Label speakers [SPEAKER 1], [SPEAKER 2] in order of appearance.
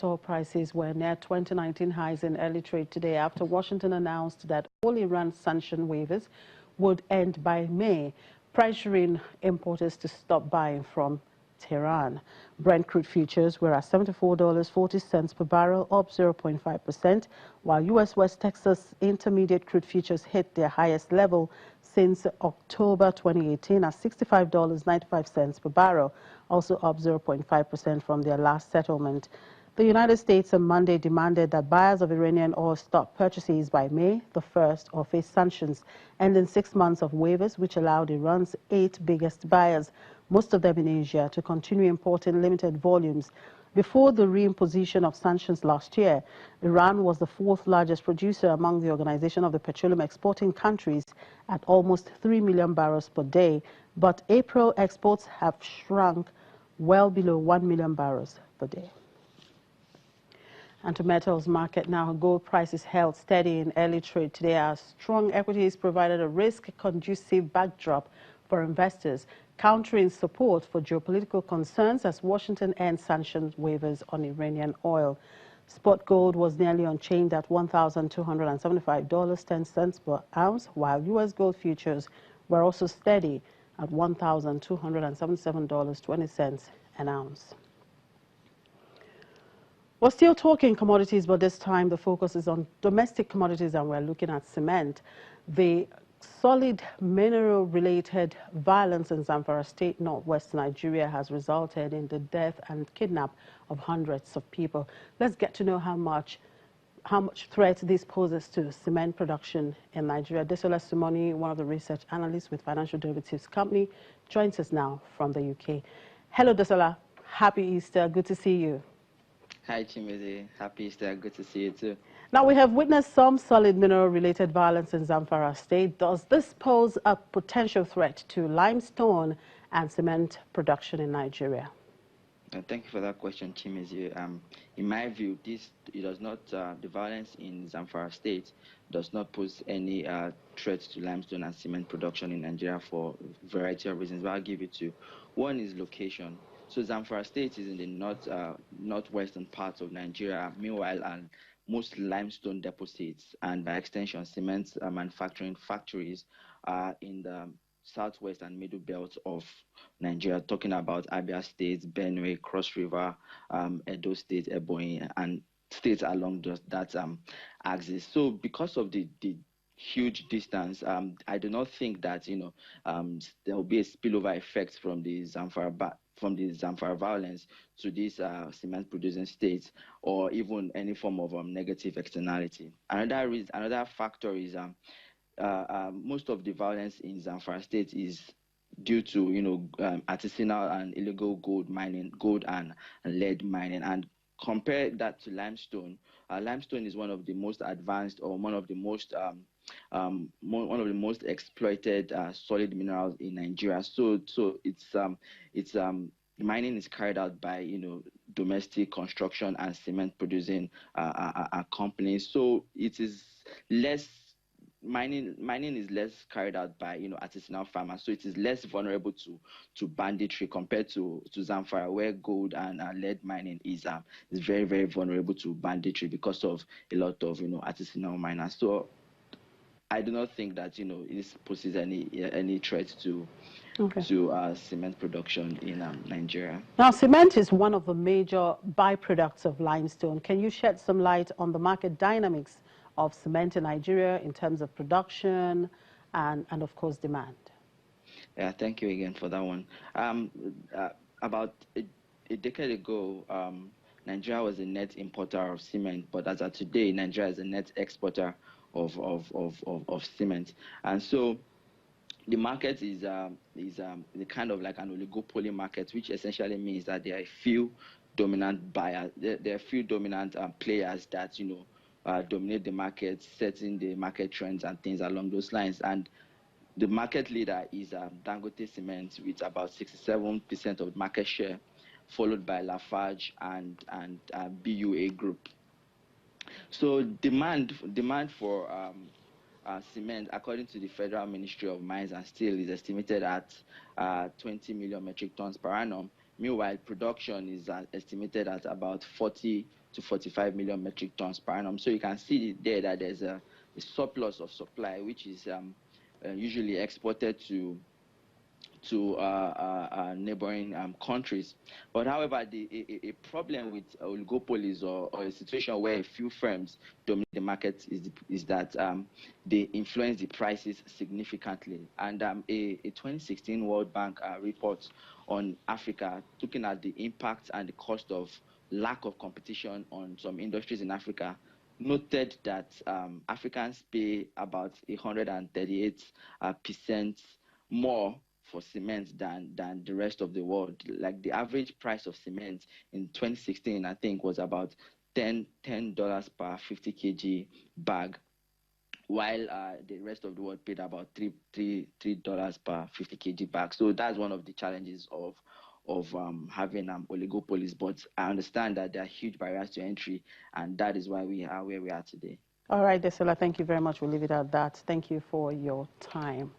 [SPEAKER 1] Oil prices were near 2019 highs in early trade today after Washington announced that all Iran sanction waivers would end by May, pressuring importers to stop buying from Tehran. Brent crude futures were at $74.40 per barrel, up 0.5%, while U.S. West Texas Intermediate crude futures hit their highest level since October 2018 at $65.95 per barrel, also up 0.5% from their last settlement. The United States on Monday demanded that buyers of Iranian oil stop purchases by May the 1st or face sanctions, ending 6 months of waivers, which allowed Iran's 8 biggest buyers, most of them in Asia, to continue importing limited volumes. Before the reimposition of sanctions last year, Iran was the 4th largest producer among the Organization of the Petroleum Exporting Countries at almost 3 million barrels per day, but April exports have shrunk well below 1 million barrels per day. And to metals market now, gold prices held steady in early trade today as strong equities provided a risk-conducive backdrop for investors, countering support for geopolitical concerns as Washington ends sanctions waivers on Iranian oil. Spot gold was nearly unchanged at $1,275.10 per ounce, while U.S. gold futures were also steady at $1,277.20 an ounce. We're still talking commodities, but this time the focus is on domestic commodities, and we're looking at cement. The solid mineral-related violence in Zamfara State, northwest Nigeria, has resulted in the death and kidnap of hundreds of people. Let's get to know how much threat this poses to cement production in Nigeria. Desola Sumoni, one of the research analysts with financial derivatives company, joins us now from the UK. Hello, Desola. Happy Easter. Good to see you.
[SPEAKER 2] Hi, Chimeze. Happy Easter. Good to see you too.
[SPEAKER 1] Now, we have witnessed some solid mineral-related violence in Zamfara State. Does this pose a potential threat to limestone and cement production in Nigeria?
[SPEAKER 2] Thank you for that question, Chimeze. In my view, the violence in Zamfara State does not pose any threat to limestone and cement production in Nigeria for a variety of reasons, but I'll give you two. One is location. So Zamfara State is in the northwestern part of Nigeria. Meanwhile, most limestone deposits and by extension cement manufacturing factories are in the southwest and middle belt of Nigeria, talking about Abia State, Benue, Cross River, Edo State, Ebonyi, and states along that axis. So because of the huge distance, I do not think that there will be a spillover effect from the Zamfara violence to these cement producing states, or even any form of negative externality. Another factor is most of the violence in Zamfara State is due to artisanal and illegal gold and lead mining, and compare that to limestone. Limestone is one of the most advanced, or one of the most exploited solid minerals in Nigeria. So it's mining is carried out by domestic construction and cement producing companies. So it is less. Mining is less carried out by artisanal farmers, so it is less vulnerable to banditry compared to Zamfara, where gold and lead mining is very, very vulnerable to banditry because of a lot of artisanal miners. So I do not think that this poses any threat to cement production in Nigeria.
[SPEAKER 1] Now, cement is one of the major byproducts of limestone. Can you shed some light on the market dynamics of cement in Nigeria in terms of production and of course, demand?
[SPEAKER 2] Yeah, thank you again for that one. About a decade ago, Nigeria was a net importer of cement, but as of today, Nigeria is a net exporter of cement. And so the market is the kind of like an oligopoly market, which essentially means that there are a few dominant buyers, there are few dominant players that dominate the market, setting the market trends and things along those lines. And the market leader is Dangote Cement with about 67% of market share, followed by Lafarge and BUA Group. So demand for cement, according to the Federal Ministry of Mines and Steel, is estimated at 20 million metric tons per annum. Meanwhile, production is estimated at about 40 to 45 million metric tons per annum. So you can see there that there's a surplus of supply, which is usually exported to neighboring countries. But however, a problem with oligopolies or a situation where a few firms dominate the market is that they influence the prices significantly. And a 2016 World Bank report on Africa, looking at the impact and the cost of lack of competition on some industries in Africa, noted that Africans pay about 138% more for cement than the rest of the world. Like the average price of cement in 2016, I think, was about $10 per 50 kg bag, while the rest of the world paid about $3 per 50 kg bag. So that's one of the challenges of having oligopolies. But I understand that there are huge barriers to entry, and that is why we are where we are today.
[SPEAKER 1] All right, Desela, thank you very much. We'll leave it at that. Thank you for your time.